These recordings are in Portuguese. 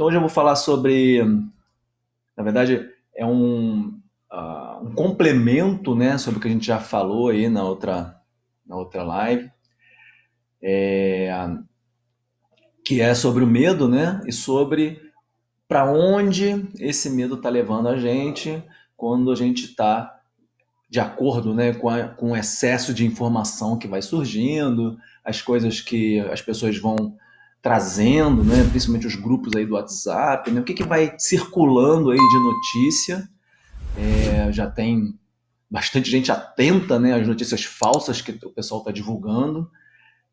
Então hoje eu vou falar sobre, na verdade, é um complemento, né, sobre o que a gente já falou aí na outra live, que é sobre o medo, né, e sobre para onde esse medo está levando a gente quando a gente está de acordo, né, com o excesso de informação que vai surgindo, as coisas que as pessoas vão trazendo, né, principalmente os grupos aí do WhatsApp, né, o que vai circulando aí de notícia. Já tem bastante gente atenta, né, às notícias falsas que o pessoal está divulgando.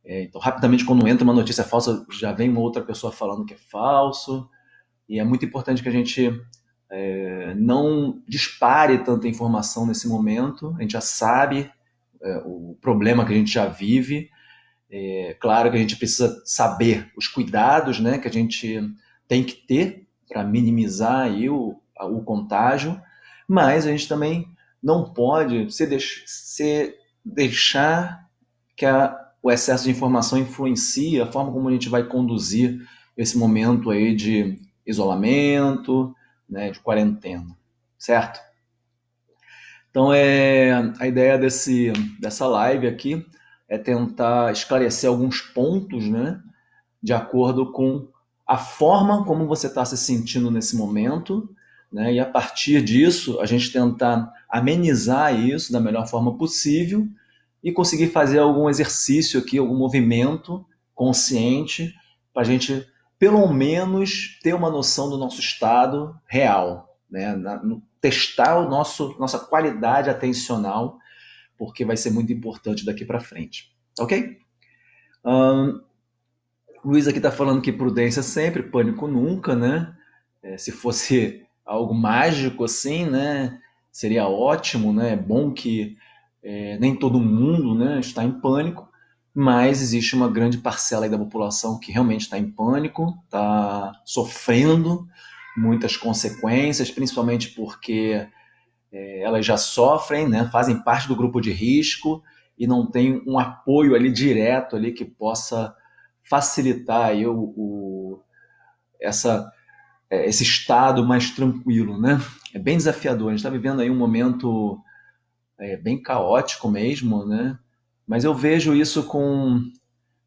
Então, rapidamente, quando entra uma notícia falsa, já vem uma outra pessoa falando que é falso. E é muito importante que a gente não dispare tanta informação nesse momento. A gente já sabe o problema que a gente já vive. É claro que a gente precisa saber os cuidados, né, que a gente tem que ter para minimizar aí o contágio, mas a gente também não pode se deixar que o excesso de informação influencie a forma como a gente vai conduzir esse momento aí de isolamento, né, de quarentena, certo? Então, a ideia dessa live aqui é tentar esclarecer alguns pontos, né, de acordo com a forma como você está se sentindo nesse momento, né, e a partir disso, a gente tentar amenizar isso da melhor forma possível e conseguir fazer algum exercício aqui, algum movimento consciente, para a gente, pelo menos, ter uma noção do nosso estado real, né? Testar nossa qualidade atencional, porque vai ser muito importante daqui para frente. Ok? Um, Luiz aqui está falando que prudência sempre, pânico nunca, né? Se fosse algo mágico assim, né? Seria ótimo, né? É bom que nem todo mundo, né, está em pânico, mas existe uma grande parcela aí da população que realmente está em pânico, está sofrendo muitas consequências, principalmente porque elas já sofrem, né, fazem parte do grupo de risco e não tem um apoio ali direto ali que possa facilitar aí essa, esse estado mais tranquilo, né? É bem desafiador. A gente está vivendo aí um momento bem caótico mesmo, né? Mas eu vejo isso com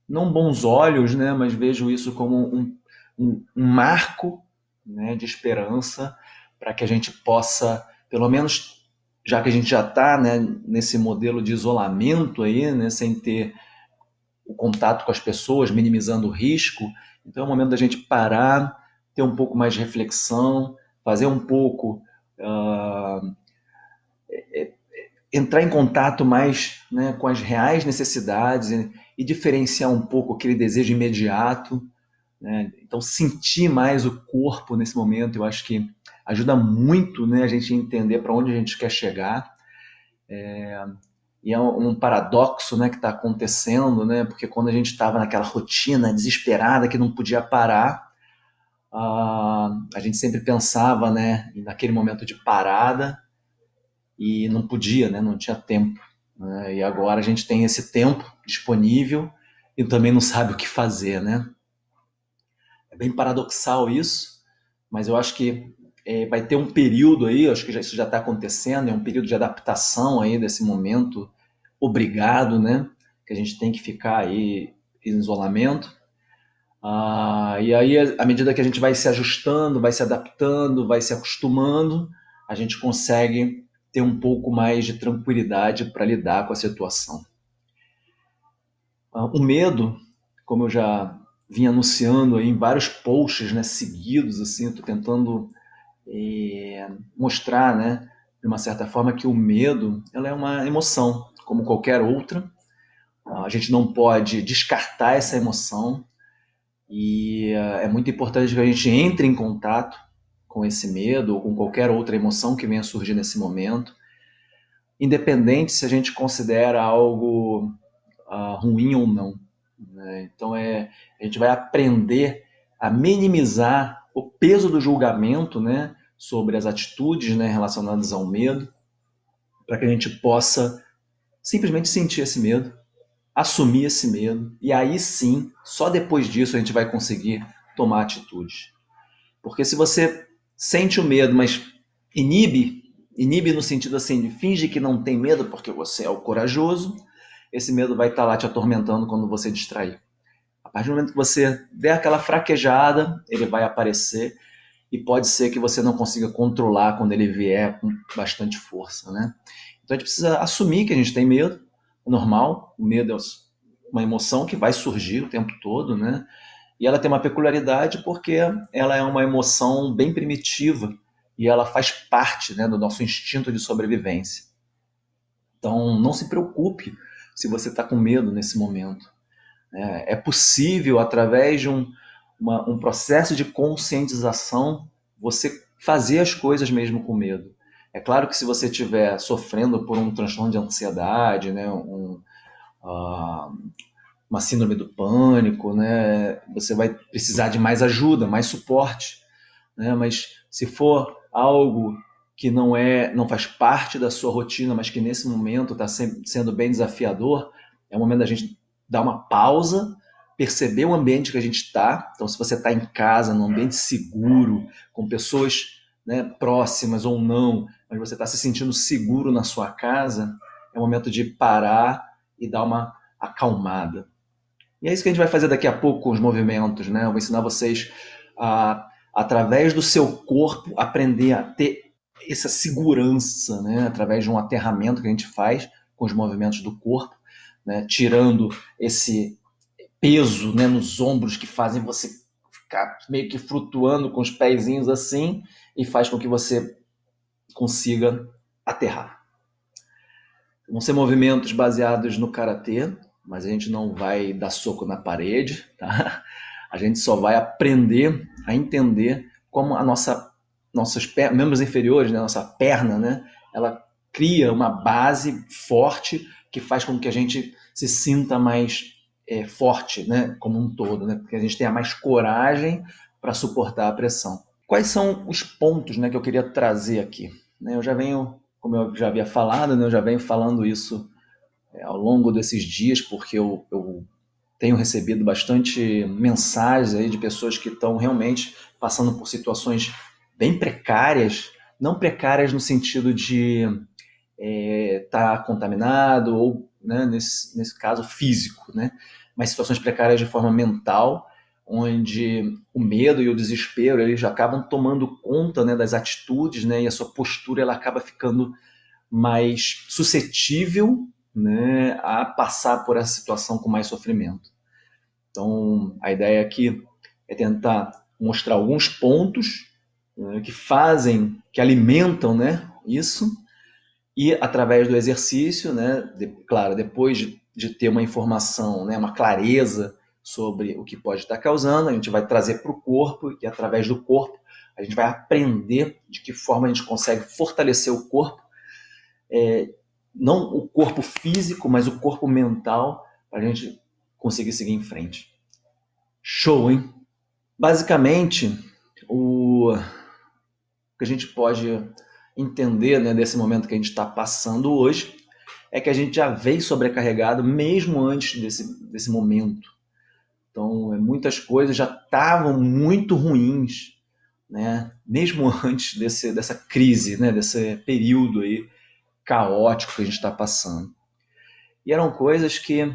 não bons olhos, né? Mas vejo isso como um marco, né, de esperança para que a gente possa, pelo menos, já que a gente já está, né, nesse modelo de isolamento aí, né, sem ter o contato com as pessoas, minimizando o risco, então é o momento da gente parar, ter um pouco mais de reflexão, fazer um pouco uh, entrar em contato mais, né, com as reais necessidades e diferenciar um pouco aquele desejo imediato, né? Então sentir mais o corpo nesse momento, eu acho que ajuda muito, né, a gente entender para onde a gente quer chegar. E é um paradoxo, né, que está acontecendo, né, porque quando a gente estava naquela rotina desesperada que não podia parar, a gente sempre pensava, né, naquele momento de parada e não podia, né, não tinha tempo, né? E agora a gente tem esse tempo disponível e também não sabe o que fazer, né? É bem paradoxal isso, mas eu acho que vai ter um período aí, acho que isso já está acontecendo, é um período de adaptação aí desse momento obrigado, né? Que a gente tem que ficar aí em isolamento. E aí, à medida que a gente vai se ajustando, vai se adaptando, vai se acostumando, a gente consegue ter um pouco mais de tranquilidade para lidar com a situação. O medo, como eu já vim anunciando aí em vários posts, né, seguidos, assim, eu estou tentando mostrar, né, de uma certa forma, que o medo ela é uma emoção, como qualquer outra. A gente não pode descartar essa emoção e é muito importante que a gente entre em contato com esse medo ou com qualquer outra emoção que venha surgir nesse momento, independente se a gente considera algo ruim ou não, né? Então a gente vai aprender a minimizar o peso do julgamento, né, sobre as atitudes, né, relacionadas ao medo, para que a gente possa simplesmente sentir esse medo, assumir esse medo, e aí sim, só depois disso a gente vai conseguir tomar atitude. Porque se você sente o medo, mas inibe no sentido assim, de finge que não tem medo porque você é o corajoso, esse medo vai estar lá te atormentando quando você distrair. A partir do momento que você der aquela fraquejada, ele vai aparecer e pode ser que você não consiga controlar quando ele vier com bastante força, né? Então a gente precisa assumir que a gente tem medo, é normal, o medo é uma emoção que vai surgir o tempo todo, né? E ela tem uma peculiaridade porque ela é uma emoção bem primitiva e ela faz parte, né, do nosso instinto de sobrevivência. Então não se preocupe se você está com medo nesse momento. É possível, através de um processo de conscientização, você fazer as coisas mesmo com medo. É claro que se você estiver sofrendo por um transtorno de ansiedade, né, uh, uma síndrome do pânico, né, você vai precisar de mais ajuda, mais suporte. Né, mas se for algo que não faz parte da sua rotina, mas que nesse momento está sendo bem desafiador, é o momento da gente dar uma pausa, perceber o ambiente que a gente está. Então, se você está em casa, num ambiente seguro, com pessoas, né, próximas ou não, mas você está se sentindo seguro na sua casa, é o momento de parar e dar uma acalmada. E é isso que a gente vai fazer daqui a pouco com os movimentos, né? Eu vou ensinar vocês a, através do seu corpo, aprender a ter essa segurança, né? Através de um aterramento que a gente faz com os movimentos do corpo, né? Tirando esse peso, né, nos ombros que fazem você ficar meio que flutuando com os pezinhos assim e faz com que você consiga aterrar. Vão ser movimentos baseados no karatê, mas a gente não vai dar soco na parede, tá? A gente só vai aprender a entender como nossos membros inferiores, né, nossa perna, né, ela cria uma base forte que faz com que a gente se sinta mais forte, né, como um todo, né, porque a gente tenha mais coragem para suportar a pressão. Quais são os pontos, né, que eu queria trazer aqui? Eu já venho, como eu já havia falado, né, eu já venho falando isso ao longo desses dias, porque eu tenho recebido bastante mensagens aí de pessoas que estão realmente passando por situações bem precárias, não precárias no sentido de estar contaminado ou, né, nesse caso, físico, né, mas situações precárias de forma mental, onde o medo e o desespero eles já acabam tomando conta, né, das atitudes, né, e a sua postura ela acaba ficando mais suscetível, né, a passar por essa situação com mais sofrimento. Então, a ideia aqui é tentar mostrar alguns pontos, né, que fazem, que alimentam, né, isso, e através do exercício, né, claro, depois de ter uma informação, né, uma clareza sobre o que pode estar causando, a gente vai trazer para o corpo e através do corpo a gente vai aprender de que forma a gente consegue fortalecer o corpo, não o corpo físico, mas o corpo mental, para a gente conseguir seguir em frente. Show, hein? Basicamente, o que a gente pode entender, né, desse momento que a gente está passando hoje é que a gente já veio sobrecarregado mesmo antes desse momento. Então, muitas coisas já estavam muito ruins, né? Mesmo antes dessa crise, né? Desse período aí caótico que a gente está passando. E eram coisas que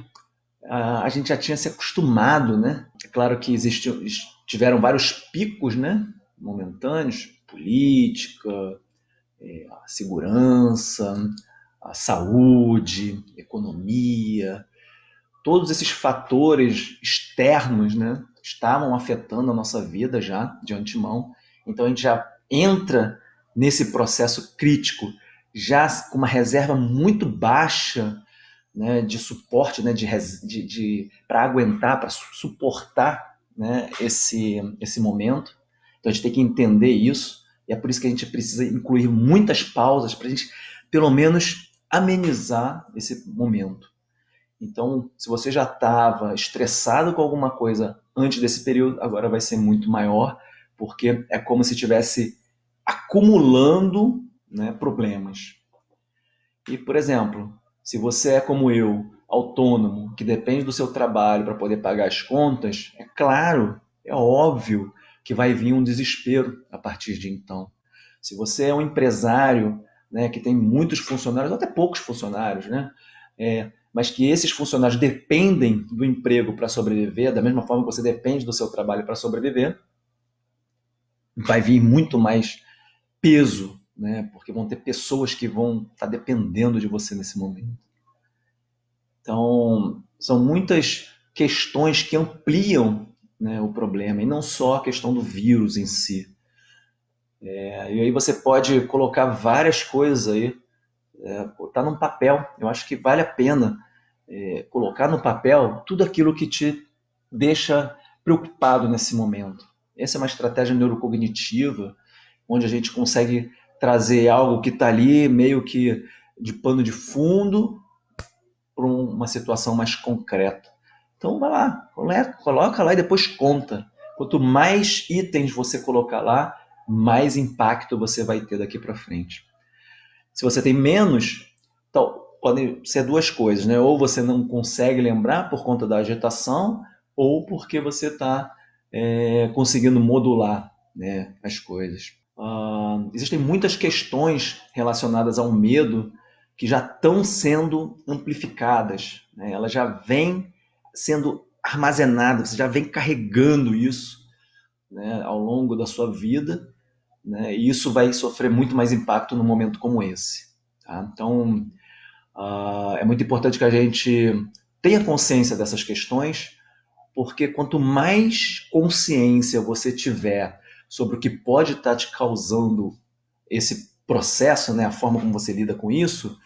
a gente já tinha se acostumado, né? É claro que tiveram vários picos, né? Momentâneos, política, a segurança, a saúde, economia, todos esses fatores externos, né, estavam afetando a nossa vida já de antemão. Então a gente já entra nesse processo crítico já com uma reserva muito baixa, né, de suporte, né, para aguentar, para suportar, né, esse momento. Então a gente tem que entender isso e é por isso que a gente precisa incluir muitas pausas para a gente pelo menos amenizar esse momento. Então, se você já estava estressado com alguma coisa antes desse período, agora vai ser muito maior, porque é como se estivesse acumulando, né, problemas. E, por exemplo, se você é como eu, autônomo, que depende do seu trabalho para poder pagar as contas, é claro, é óbvio que vai vir um desespero a partir de então. Se você é um empresário, né, que tem muitos funcionários, ou até poucos funcionários, né, mas que esses funcionários dependem do emprego para sobreviver, da mesma forma que você depende do seu trabalho para sobreviver, vai vir muito mais peso, né, porque vão ter pessoas que vão estar dependendo de você nesse momento. Então, são muitas questões que ampliam, né, o problema, e não só a questão do vírus em si. E aí você pode colocar várias coisas aí, botar num papel. Eu acho que vale a pena colocar no papel tudo aquilo que te deixa preocupado nesse momento. Essa é uma estratégia neurocognitiva, onde a gente consegue trazer algo que está ali meio que de pano de fundo para uma situação mais concreta. Então vai lá, coloca lá e depois conta. Quanto mais itens você colocar lá, mais impacto você vai ter daqui para frente. Se você tem menos, então, podem ser duas coisas, né? Ou você não consegue lembrar por conta da agitação, ou porque você está conseguindo modular, né, as coisas. Existem muitas questões relacionadas ao medo que já estão sendo amplificadas, né? Elas já vêm sendo armazenadas, você já vem carregando isso, né, ao longo da sua vida, né? E isso vai sofrer muito mais impacto num momento como esse. Tá? Então, é muito importante que a gente tenha consciência dessas questões, porque quanto mais consciência você tiver sobre o que pode estar te causando esse processo, né, a forma como você lida com isso,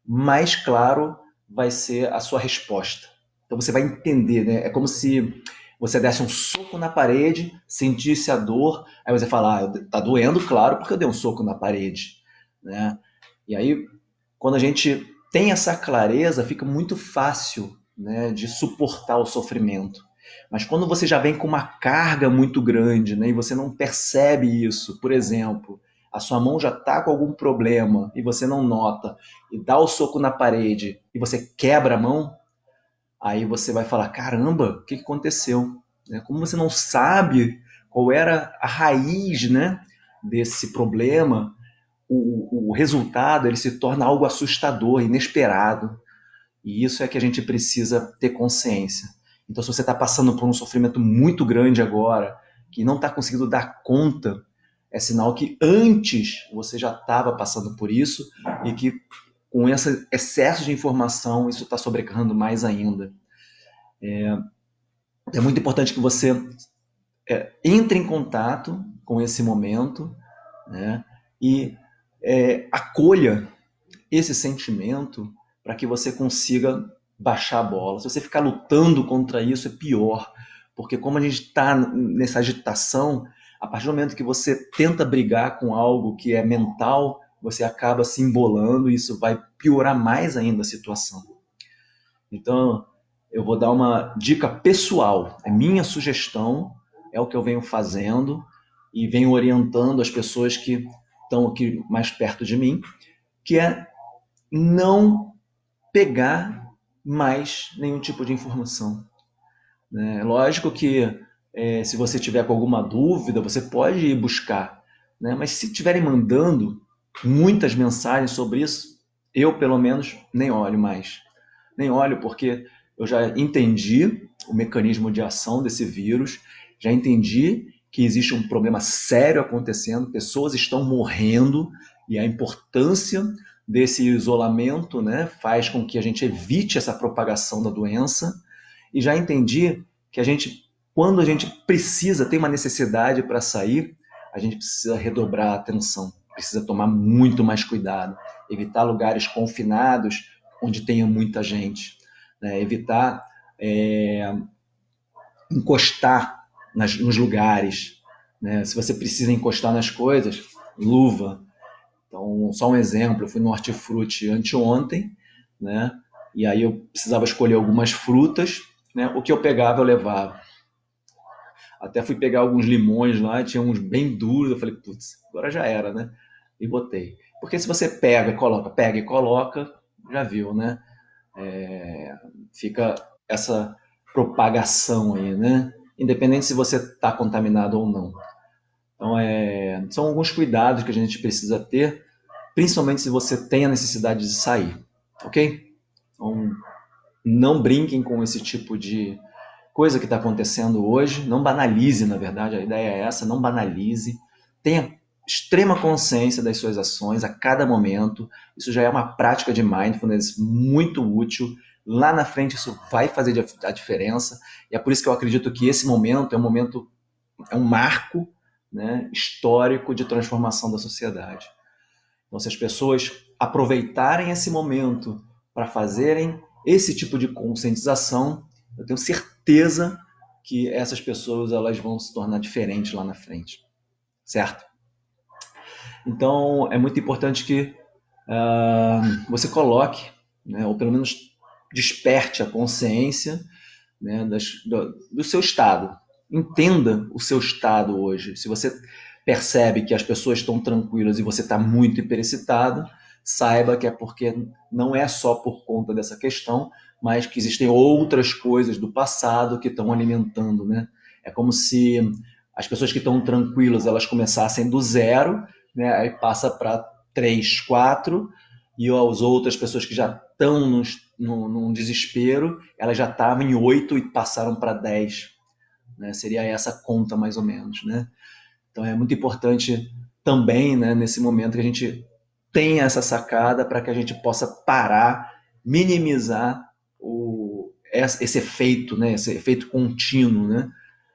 mais claro vai ser a sua resposta. Então você vai entender, né? É como se você desse um soco na parede, sentisse a dor, aí você fala, tá doendo, claro, porque eu dei um soco na parede, né? E aí, quando a gente tem essa clareza, fica muito fácil, né, de suportar o sofrimento. Mas quando você já vem com uma carga muito grande, né, e você não percebe isso, por exemplo, a sua mão já está com algum problema e você não nota, e dá o soco na parede e você quebra a mão, aí você vai falar, caramba, o que aconteceu? Como você não sabe qual era a raiz, né, desse problema, o resultado ele se torna algo assustador, inesperado. E isso é que a gente precisa ter consciência. Então, se você está passando por um sofrimento muito grande agora, que não está conseguindo dar conta, é sinal que antes você já estava passando por isso e que com esse excesso de informação isso está sobrecarregando mais ainda. É muito importante que você entre em contato com esse momento, né, e acolha esse sentimento para que você consiga baixar a bola. Se você ficar lutando contra isso, é pior. Porque como a gente está nessa agitação, a partir do momento que você tenta brigar com algo que é mental, você acaba se embolando e isso vai piorar mais ainda a situação. Então, eu vou dar uma dica pessoal. É minha sugestão, é o que eu venho fazendo e venho orientando as pessoas que estão aqui mais perto de mim, que é não pegar mais nenhum tipo de informação. Né? Lógico que se você tiver com alguma dúvida, você pode ir buscar. Né? Mas se estiverem mandando muitas mensagens sobre isso, eu, pelo menos, nem olho mais. Nem olho porque eu já entendi o mecanismo de ação desse vírus, já entendi que existe um problema sério acontecendo, pessoas estão morrendo e a importância desse isolamento, né, faz com que a gente evite essa propagação da doença e já entendi que quando a gente precisa, tem uma necessidade para sair, a gente precisa redobrar a atenção, precisa tomar muito mais cuidado, evitar lugares confinados onde tenha muita gente, né, evitar encostar nos lugares, né, se você precisa encostar nas coisas, luva. Então, só um exemplo, eu fui no Hortifruti anteontem, né? E aí eu precisava escolher algumas frutas, né? O que eu pegava, eu levava. Até fui pegar alguns limões lá, tinha uns bem duros, eu falei, putz, agora já era, né? E botei. Porque se você pega e coloca, já viu, né? Fica essa propagação aí, né? Independente se você está contaminado ou não. Então, são alguns cuidados que a gente precisa ter, principalmente se você tem a necessidade de sair, ok? Então, não brinquem com esse tipo de coisa que está acontecendo hoje, não banalize, na verdade, a ideia é essa, não banalize, tenha extrema consciência das suas ações a cada momento, isso já é uma prática de mindfulness muito útil, lá na frente isso vai fazer a diferença, e é por isso que eu acredito que esse momento é um marco, né, histórico de transformação da sociedade. Então, se as pessoas aproveitarem esse momento para fazerem esse tipo de conscientização, eu tenho certeza que essas pessoas elas vão se tornar diferentes lá na frente, certo? Então, é muito importante que você coloque, né, ou pelo menos desperte a consciência, né, do seu estado. Entenda o seu estado hoje. Se você percebe que as pessoas estão tranquilas e você está muito hiperexcitado, saiba que é porque não é só por conta dessa questão, mas que existem outras coisas do passado que estão alimentando, né? É como se as pessoas que estão tranquilas elas começassem do zero, né? Aí passa para 3, 4, e as outras pessoas que já estão num desespero, elas já estavam em 8 e passaram para 10. Né? Seria essa conta mais ou menos. Né? Então é muito importante também, né, nesse momento, que a gente tenha essa sacada para que a gente possa parar, minimizar esse efeito, né, esse efeito contínuo, né,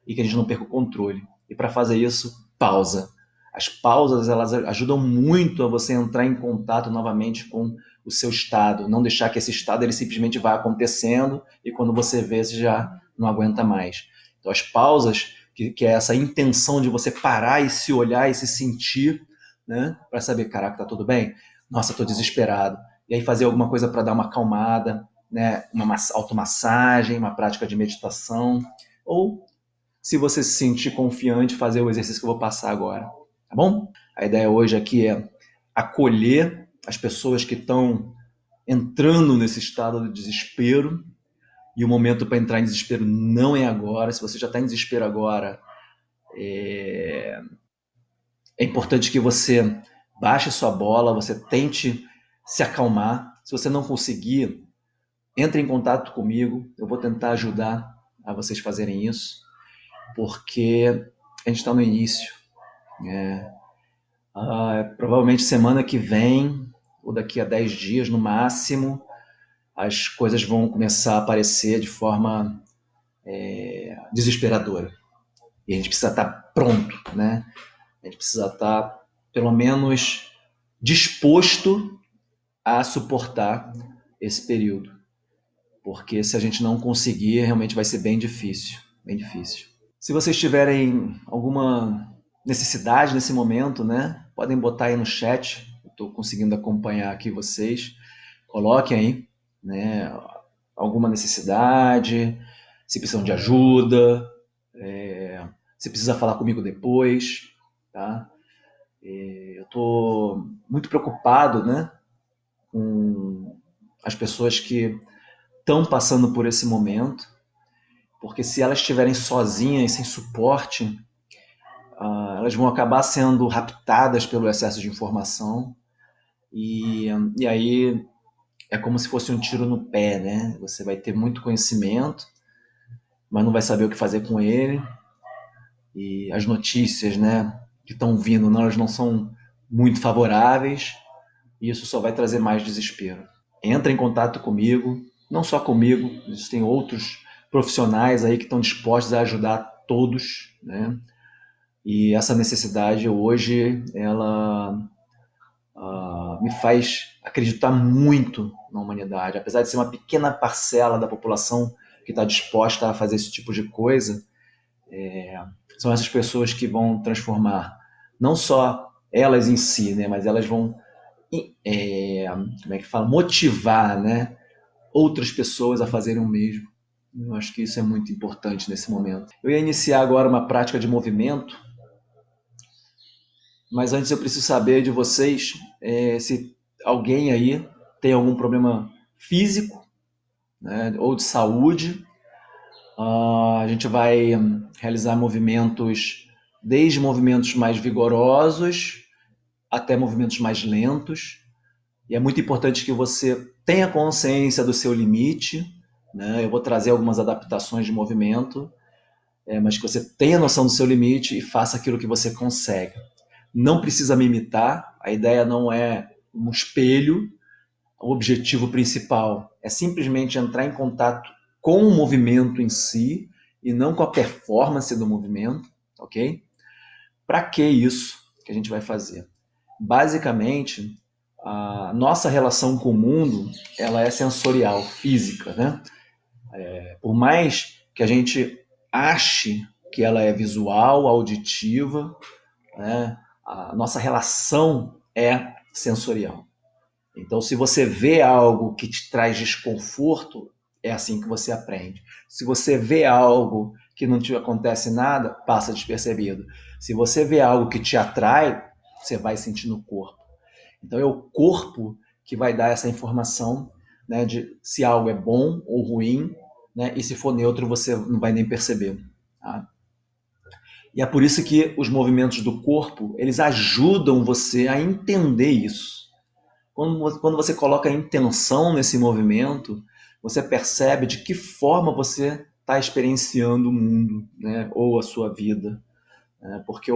e que a gente não perca o controle. E para fazer isso, pausa. As pausas elas ajudam muito a você entrar em contato novamente com o seu estado, não deixar que esse estado ele simplesmente vá acontecendo e quando você vê você já não aguenta mais. Então as pausas, que é essa intenção de você parar e se olhar e se sentir, né, para saber, caraca, tá tudo bem? Nossa, tô desesperado. E aí fazer alguma coisa para dar uma acalmada, né, uma automassagem, uma prática de meditação, ou se você se sentir confiante, fazer o exercício que eu vou passar agora, tá bom? A ideia hoje aqui é acolher as pessoas que estão entrando nesse estado de desespero, e o momento para entrar em desespero não é agora. Se você já está em desespero agora, é importante que você baixe sua bola, você tente se acalmar. Se você não conseguir, entre em contato comigo, eu vou tentar ajudar a vocês fazerem isso, porque a gente está no início. Provavelmente semana que vem, ou daqui a 10 dias no máximo, as coisas vão começar a aparecer de forma desesperadora. E a gente precisa estar pronto, né? A gente precisa estar, pelo menos, disposto a suportar esse período. Porque se a gente não conseguir, realmente vai ser bem difícil. Bem difícil. Se vocês tiverem alguma necessidade nesse momento, né? Podem botar aí no chat. Eu estou conseguindo acompanhar aqui vocês. Coloquem aí, né? Alguma necessidade, se precisam de ajuda, se precisa falar comigo depois, tá? Eu estou muito preocupado, né, com as pessoas que estão passando por esse momento, porque se elas estiverem sozinhas, sem suporte, elas vão acabar sendo raptadas pelo excesso de informação e, e aí é como se fosse um tiro no pé, né? Você vai ter muito conhecimento, mas não vai saber o que fazer com ele, e as notícias, né, que estão vindo, elas não são muito favoráveis, e isso só vai trazer mais desespero. Entra em contato comigo, não só comigo, existem outros profissionais aí que estão dispostos a ajudar todos, né? E essa necessidade hoje, ela me faz acreditar muito na humanidade. Apesar de ser uma pequena parcela da população que está disposta a fazer esse tipo de coisa, são essas pessoas que vão transformar não só elas em si, né, mas elas vão como é que fala, motivar, né, outras pessoas a fazerem o mesmo. Eu acho que isso é muito importante nesse momento. Eu ia iniciar agora uma prática de movimento, mas antes eu preciso saber de vocês se alguém aí tem algum problema físico, né, ou de saúde. A gente vai realizar movimentos desde movimentos mais vigorosos até movimentos mais lentos. E é muito importante que você tenha consciência do seu limite, né? Eu vou trazer algumas adaptações de movimento, mas que você tenha noção do seu limite e faça aquilo que você consegue. Não precisa me imitar, a ideia não é um espelho, o objetivo principal é simplesmente entrar em contato com o movimento em si e não com a performance do movimento, ok? Para que isso que a gente vai fazer? Basicamente, a nossa relação com o mundo ela é sensorial, física, né? Por mais que a gente ache que ela é visual, auditiva, né? A nossa relação é sensorial. Então, se você vê algo que te traz desconforto, é assim que você aprende. Se você vê algo que não te acontece nada, passa despercebido. Se você vê algo que te atrai, você vai sentir no corpo. Então, é o corpo que vai dar essa informação, né, de se algo é bom ou ruim, né, e se for neutro, você não vai nem perceber. Tá? E é por isso que os movimentos do corpo, eles ajudam você a entender isso. Quando você coloca intenção nesse movimento, você percebe de que forma você está experienciando o mundo, né? Ou a sua vida. Né? Porque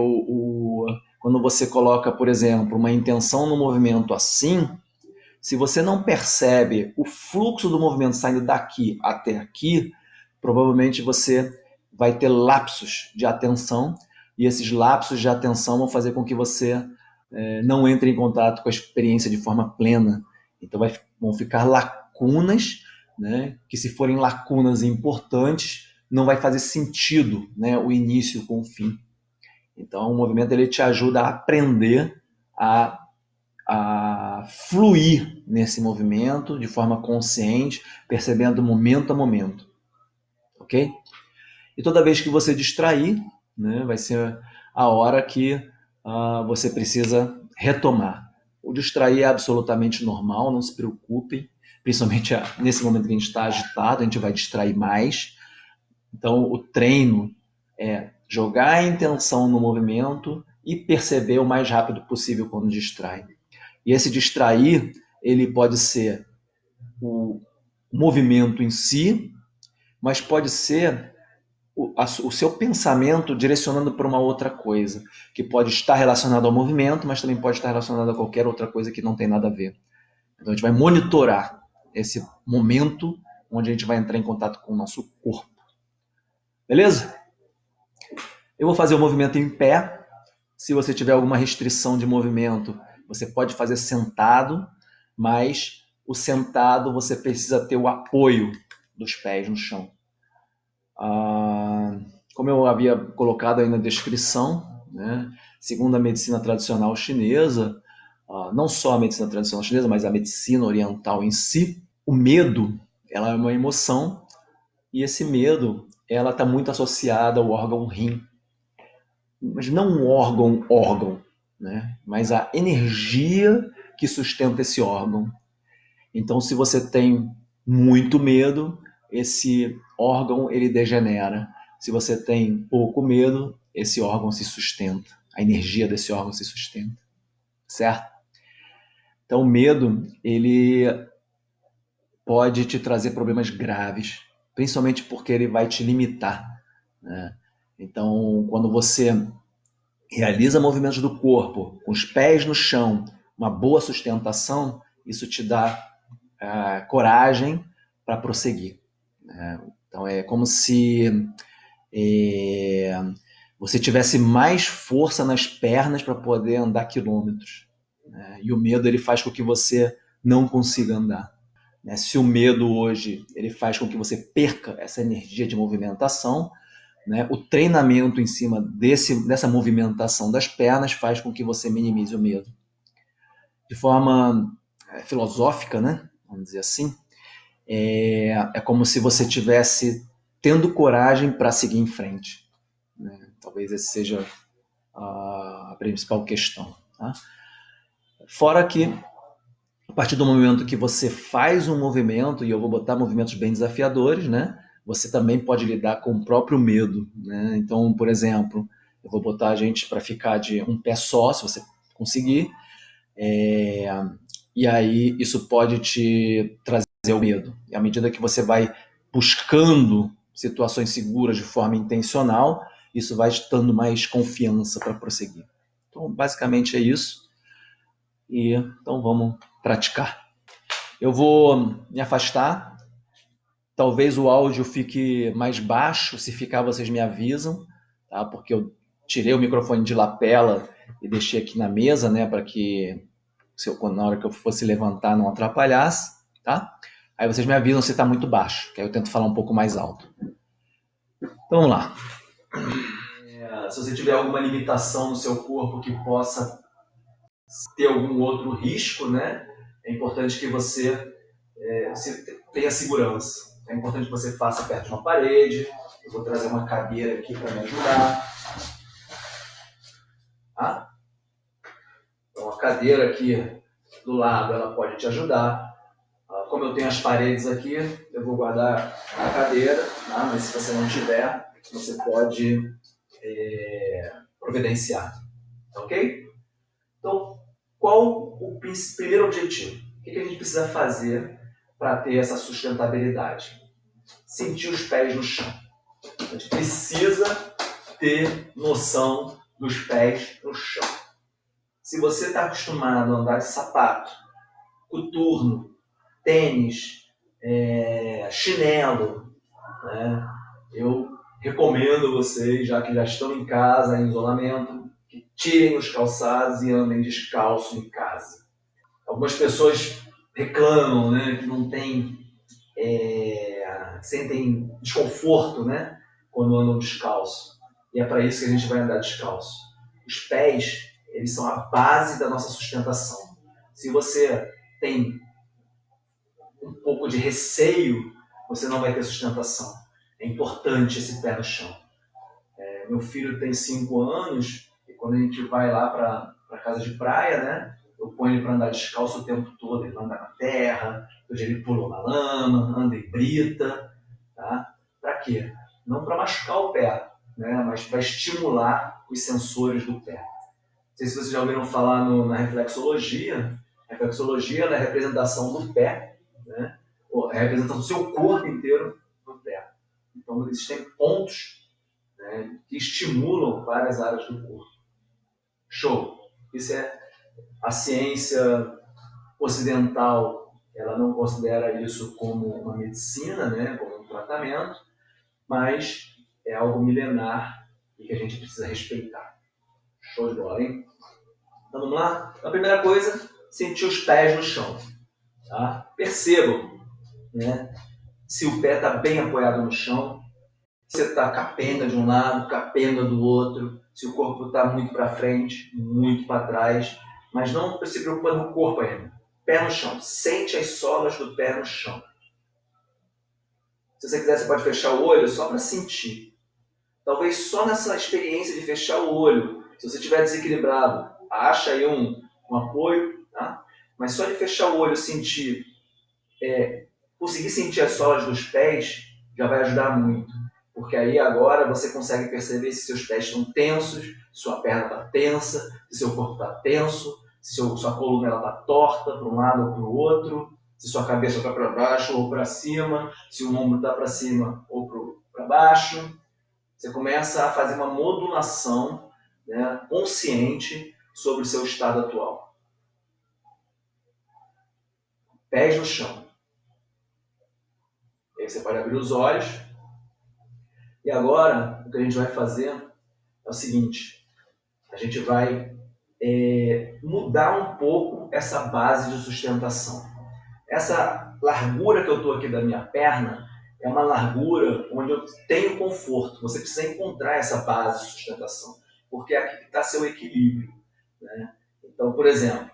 quando você coloca, por exemplo, uma intenção no movimento assim, se você não percebe o fluxo do movimento saindo daqui até aqui, provavelmente você vai ter lapsos de atenção, e esses lapsos de atenção vão fazer com que você não entre em contato com a experiência de forma plena. Então vão ficar lacunas, né, que se forem lacunas importantes, não vai fazer sentido, né, o início com o fim. Então o movimento ele te ajuda a aprender a fluir nesse movimento de forma consciente, percebendo momento a momento, ok? E toda vez que você distrair, né, vai ser a hora que você precisa retomar. O distrair é absolutamente normal, não se preocupem, principalmente nesse momento que a gente está agitado, a gente vai distrair mais. Então, o treino é jogar a intenção no movimento e perceber o mais rápido possível quando distrai. E esse distrair, ele pode ser o movimento em si, mas pode ser o seu pensamento direcionando para uma outra coisa, que pode estar relacionado ao movimento, mas também pode estar relacionado a qualquer outra coisa que não tem nada a ver. Então a gente vai monitorar esse momento onde a gente vai entrar em contato com o nosso corpo. Beleza? Eu vou fazer o movimento em pé. Se você tiver alguma restrição de movimento, você pode fazer sentado, mas o sentado você precisa ter o apoio dos pés no chão. Como eu havia colocado aí na descrição, né, segundo a medicina tradicional chinesa, não só a medicina tradicional chinesa, mas a medicina oriental em si, o medo ela é uma emoção e esse medo ela está muito associada ao órgão rim. Mas não um órgão, né, mas a energia que sustenta esse órgão. Então, se você tem muito medo, esse órgão ele degenera. Se você tem pouco medo, esse órgão se sustenta. A energia desse órgão se sustenta, certo? Então, o medo ele pode te trazer problemas graves, principalmente porque ele vai te limitar, né? Então, quando você realiza movimentos do corpo, com os pés no chão, uma boa sustentação, isso te dá coragem para prosseguir. Né? Então é como se você tivesse mais força nas pernas para poder andar quilômetros. Né? E o medo ele faz com que você não consiga andar. Né? Se o medo hoje ele faz com que você perca essa energia de movimentação, né? O treinamento em cima dessa movimentação das pernas faz com que você minimize o medo. De forma filosófica, né? Vamos dizer assim, é como se você tivesse tendo coragem para seguir em frente. Né? Talvez essa seja a principal questão. Tá? Fora que, a partir do momento que você faz um movimento, e eu vou botar movimentos bem desafiadores, né? Você também pode lidar com o próprio medo. Né? Então, por exemplo, Eu vou botar a gente para ficar de um pé só, se você conseguir. E aí isso pode te trazer o medo. E à medida que você vai buscando situações seguras de forma intencional, isso vai te dando mais confiança para prosseguir. Então, basicamente é isso. E então vamos praticar. Eu vou me afastar. Talvez o áudio fique mais baixo. Se ficar, vocês me avisam, tá? Porque eu tirei o microfone de lapela e deixei aqui na mesa, né, para que na hora que eu fosse levantar não atrapalhasse, tá? Aí vocês me avisam se está muito baixo, que aí eu tento falar um pouco mais alto. Então vamos lá. Se você tiver alguma limitação no seu corpo que possa ter algum outro risco, né? É importante que você tenha segurança. É importante que você faça perto de uma parede. Eu vou trazer uma cadeira aqui para me ajudar. Tá? Então a cadeira aqui do lado, ela pode te ajudar. Como eu tenho as paredes aqui, eu vou guardar a cadeira, tá? Mas se você não tiver, você pode providenciar. Ok? Então, qual o primeiro objetivo? O que a gente precisa fazer para ter essa sustentabilidade? Sentir os pés no chão. A gente precisa ter noção dos pés no chão. Se você está acostumado a andar de sapato, coturno, tênis, chinelo, né? Eu recomendo vocês, já que já estão em casa, em isolamento, que tirem os calçados e andem descalço em casa. Algumas pessoas reclamam, né, que não tem, sentem desconforto, né, quando andam descalço. E é para isso que a gente vai andar descalço. Os pés, eles são a base da nossa sustentação. Se você tem um pouco de receio, você não vai ter sustentação. É importante esse pé no chão. Meu filho tem 5 anos e quando a gente vai lá para a casa de praia, né, eu ponho ele para andar descalço o tempo todo. Ele vai andar na terra, hoje ele pula na lama, anda em brita. Tá? Para quê? Não para machucar o pé, né, mas para estimular os sensores do pé. Não sei se vocês já ouviram falar na reflexologia. A reflexologia é a representação do pé, né, é a representação do seu corpo inteiro no pé. Então existem pontos, né, que estimulam várias áreas do corpo. Show! Isso é a ciência ocidental, ela não considera isso como uma medicina, né, como um tratamento, mas é algo milenar e que a gente precisa respeitar. Show de bola, hein? Então vamos lá? A primeira coisa, sentir os pés no chão. Tá? Percebam, né, se o pé está bem apoiado no chão, se você está capenga de um lado, capenga do outro, se o corpo está muito para frente, muito para trás, mas não se preocupa no corpo ainda. Pé no chão, sente as solas do pé no chão. Se você quiser, você pode fechar o olho só para sentir. Talvez só nessa experiência de fechar o olho, se você estiver desequilibrado, acha aí um apoio, tá? Mas só de fechar o olho, sentir, conseguir sentir as solas dos pés, já vai ajudar muito. Porque aí agora você consegue perceber se seus pés estão tensos, se sua perna está tensa, se seu corpo está tenso, se sua coluna está torta para um lado ou para o outro, se sua cabeça está para baixo ou para cima, se o ombro está para cima ou para baixo. Você começa a fazer uma modulação, né, consciente sobre o seu estado atual. Pés no chão. E aí você pode abrir os olhos. E agora, o que a gente vai fazer é o seguinte. A gente vai mudar um pouco essa base de sustentação. Essa largura que eu estou aqui da minha perna é uma largura onde eu tenho conforto. Você precisa encontrar essa base de sustentação, porque é aqui que está seu equilíbrio, né? Então, por exemplo,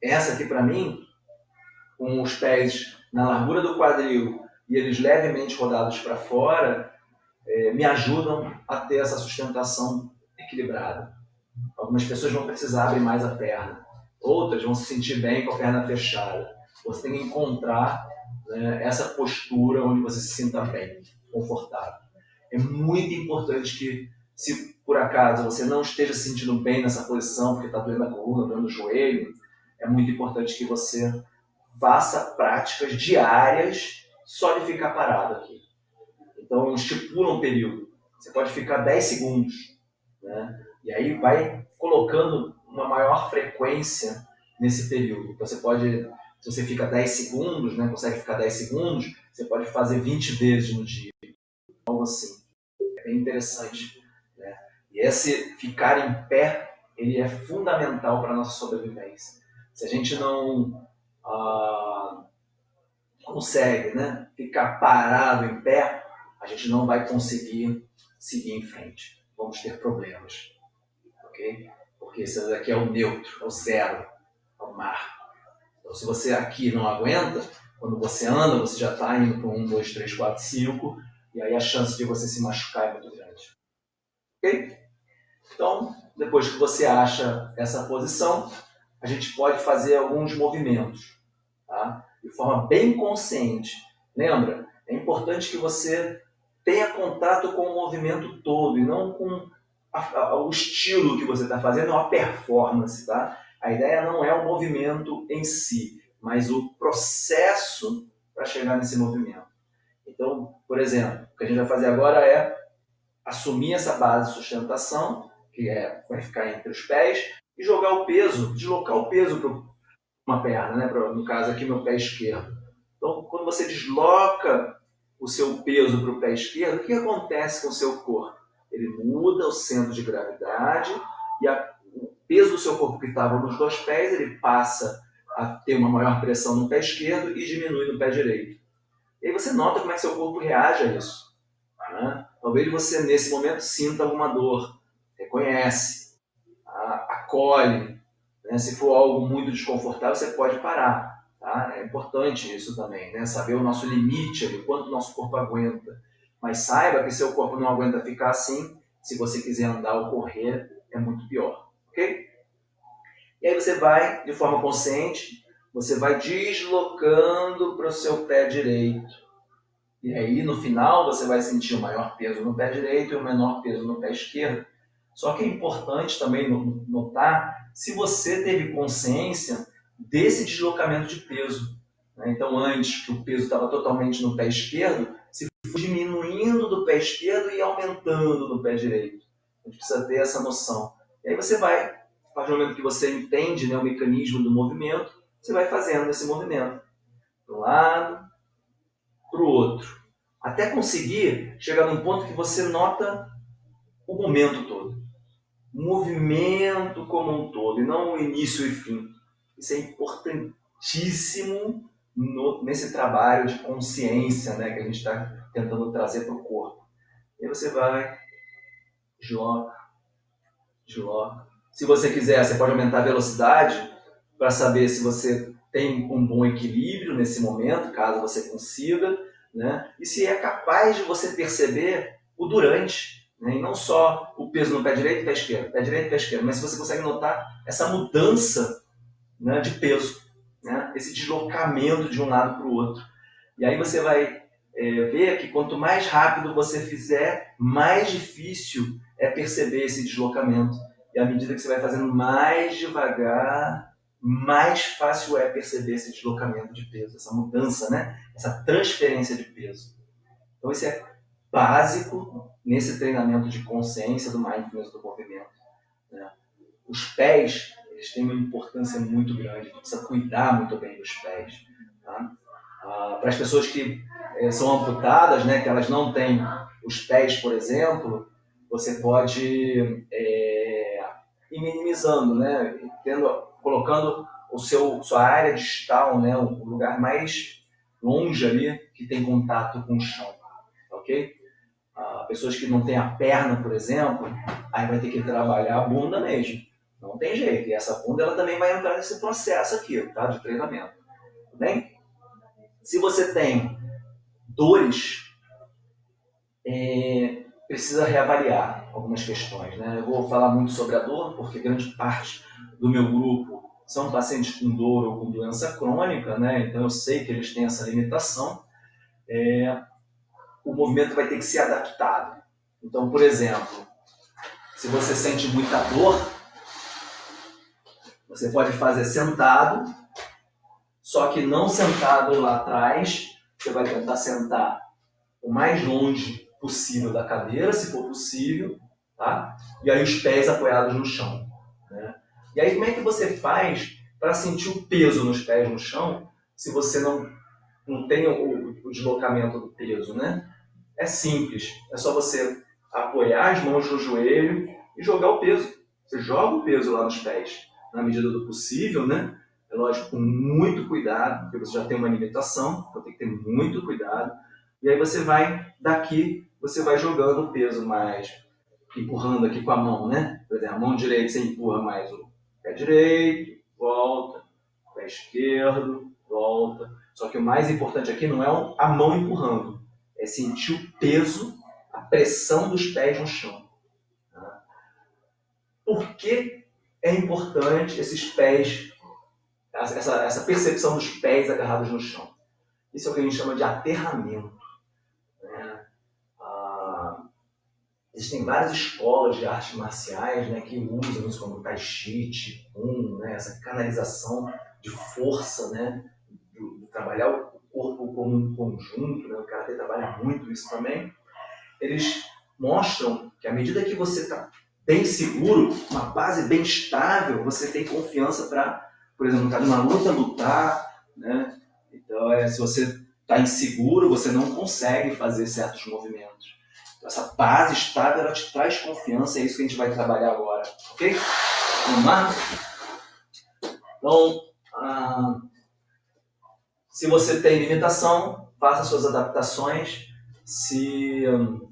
essa aqui para mim, com os pés na largura do quadril e eles levemente rodados para fora, me ajudam a ter essa sustentação equilibrada. Algumas pessoas vão precisar abrir mais a perna, outras vão se sentir bem com a perna fechada. Você tem que encontrar, né, essa postura onde você se sinta bem, confortável. É muito importante que, se por acaso você não esteja se sentindo bem nessa posição, porque está doendo a coluna, doendo o joelho, é muito importante que você faça práticas diárias só de ficar parado aqui. Então, estipula um período. Você pode ficar 10 segundos, né? E aí vai colocando uma maior frequência nesse período. Então, você pode, se você fica 10 segundos, né, consegue ficar 10 segundos, você pode fazer 20 vezes no dia. Então, assim, é bem interessante, né? E esse ficar em pé, ele é fundamental para a nossa sobrevivência. Se a gente não consegue, né, ficar parado em pé, a gente não vai conseguir seguir em frente. Vamos ter problemas, ok? Porque esse daqui é o neutro, é o zero, é o mar. Então, se você aqui não aguenta, quando você anda, você já está indo para 1, 2, 3, 4, 5, e aí a chance de você se machucar é muito grande. Ok? Então, depois que você acha essa posição, a gente pode fazer alguns movimentos, tá? De forma bem consciente. Lembra? É importante que você tenha contato com o movimento todo e não com o estilo que você está fazendo, a performance. Tá? A ideia não é o movimento em si, mas o processo para chegar nesse movimento. Então, por exemplo, o que a gente vai fazer agora é assumir essa base de sustentação, que vai ficar entre os pés, e jogar o peso, deslocar o peso para uma perna, né? No caso aqui, meu pé esquerdo. Então, quando você desloca o seu peso para o pé esquerdo, o que acontece com o seu corpo? Ele muda o centro de gravidade e o peso do seu corpo que estava nos dois pés, ele passa a ter uma maior pressão no pé esquerdo e diminui no pé direito. E aí você nota como é que seu corpo reage a isso, né? Talvez você, nesse momento, sinta alguma dor, reconhece, acolhe, né? Se for algo muito desconfortável, você pode parar. Tá? É importante isso também, né? Saber o nosso limite, o quanto o nosso corpo aguenta. Mas saiba que seu corpo não aguenta ficar assim, se você quiser andar ou correr, é muito pior. Ok? E aí você vai, de forma consciente, você vai deslocando para o seu pé direito. E aí, no final, você vai sentir o maior peso no pé direito e o menor peso no pé esquerdo. Só que é importante também notar se você teve consciência desse deslocamento de peso. Né? Então, antes que o peso estava totalmente no pé esquerdo, se foi diminuindo do pé esquerdo e aumentando no pé direito. A gente precisa ter essa noção. E aí você vai, a partir do momento que você entende, né, o mecanismo do movimento, você vai fazendo esse movimento. De um lado, para o outro. Até conseguir chegar num ponto que você nota o momento todo. O movimento como um todo, e não o início e fim. Isso é importantíssimo nesse trabalho de consciência, né, que a gente está tentando trazer para o corpo. E aí você vai, desloca, desloca. Se você quiser, você pode aumentar a velocidade para saber se você tem um bom equilíbrio nesse momento, caso você consiga, né? E se é capaz de você perceber o durante, né? E não só o peso no pé direito e pé esquerdo, pé direito e pé esquerdo, mas se você consegue notar essa mudança, né, de peso, né? Esse deslocamento de um lado para o outro. E aí você vai ver que quanto mais rápido você fizer, mais difícil é perceber esse deslocamento. E à medida que você vai fazendo mais devagar, mais fácil é perceber esse deslocamento de peso, essa mudança, né? Essa transferência de peso. Então isso é básico nesse treinamento de consciência do mindfulness do movimento, né? Os pés, eles têm uma importância muito grande, a gente precisa cuidar muito bem dos pés. Tá? Para as pessoas que são amputadas, né, que elas não têm os pés, por exemplo, você pode ir minimizando, né, colocando sua área distal, né, o lugar mais longe ali que tem contato com o chão, ok? Pessoas que não têm a perna, por exemplo, aí vai ter que trabalhar a bunda mesmo, não tem jeito, e essa bunda ela também vai entrar nesse processo aqui, tá, de treinamento, tudo bem? Se você tem dores, precisa reavaliar algumas questões, né? Eu vou falar muito sobre a dor, porque grande parte do meu grupo são pacientes com dor ou com doença crônica, né? Então eu sei que eles têm essa limitação. O movimento vai ter que ser adaptado. Então, por exemplo, Se você sente muita dor, você pode fazer sentado, só que não sentado lá atrás. Você vai tentar sentar o mais longe possível da cadeira, se for possível, tá? E aí os pés apoiados no chão, né? E aí como é que você faz para sentir o peso nos pés no chão se você não tem o deslocamento do peso, né? É simples, é só você apoiar as mãos no joelho e jogar o peso. Você joga o peso lá nos pés, na medida do possível, né? É lógico, com muito cuidado, porque você já tem uma limitação, então tem que ter muito cuidado. E aí você vai, daqui, você vai jogando o peso mais, empurrando aqui com a mão, né? Por exemplo, a mão direita você empurra mais o pé direito, volta, pé esquerdo, volta. Só que o mais importante aqui não é a mão empurrando, é sentir o peso, a pressão dos pés no chão. Tá? Por que é importante esses pés, essa percepção dos pés agarrados no chão? Isso é o que a gente chama de aterramento. Né? Existem várias escolas de artes marciais, né, que usam isso como Tai Chi, Qigong, né, essa canalização de força, né, de trabalhar o corpo como um conjunto, né, o Karatê trabalha muito isso também. Eles mostram que à medida que você está bem seguro, uma base bem estável, você tem confiança para, por exemplo, estar numa luta, lutar, né? Então, se você está inseguro, você não consegue fazer certos movimentos. Então, essa base estável, ela te traz confiança, é isso que a gente vai trabalhar agora, ok? Vamos lá? Então, se você tem limitação, faça suas adaptações. Se eu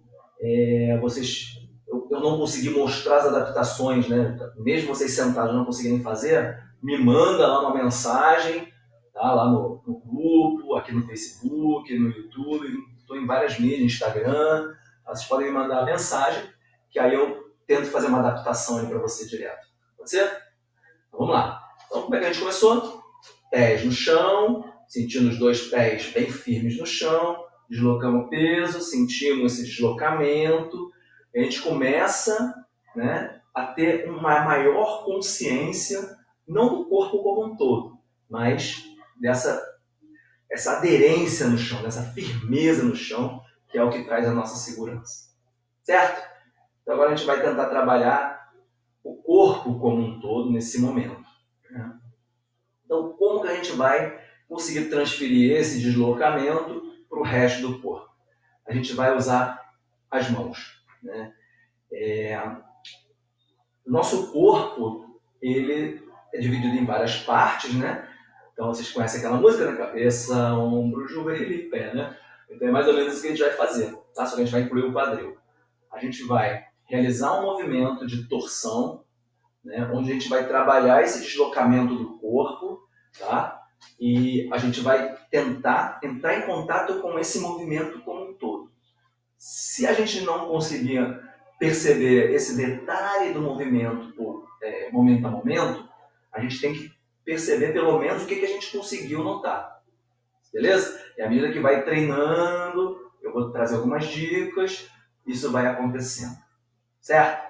não consegui mostrar as adaptações, né? Mesmo vocês sentados não conseguirem fazer, me manda lá uma mensagem, tá? Lá no grupo, aqui no Facebook, no YouTube, estou em várias mídias, Instagram, tá? Vocês podem me mandar a mensagem, que aí eu tento fazer uma adaptação para você direto. Pode ser? Então, vamos lá. Então, como é que a gente começou? Pés no chão, sentindo os dois pés bem firmes no chão, deslocamos o peso, sentimos esse deslocamento, a gente começa, né, a ter uma maior consciência, não do corpo como um todo, mas essa aderência no chão, dessa firmeza no chão, que é o que traz a nossa segurança. Certo? Então agora a gente vai tentar trabalhar o corpo como um todo nesse momento. Né? Então, como que a gente vai conseguir transferir esse deslocamento para o resto do corpo? A gente vai usar as mãos. Né? O nosso corpo, ele é dividido em várias partes, né? Então, vocês conhecem aquela música, né? Cabeça, ombro, joelho e pé, né? Então, é mais ou menos isso que a gente vai fazer, tá? Só que a gente vai incluir o quadril. A gente vai realizar um movimento de torção, né? Onde a gente vai trabalhar esse deslocamento do corpo, tá? E a gente vai tentar entrar em contato com esse movimento como um todo. Se a gente não conseguir perceber esse detalhe do movimento momento a momento, a gente tem que perceber pelo menos o que a gente conseguiu notar. Beleza? E à medida que vai treinando, eu vou trazer algumas dicas, isso vai acontecendo. Certo?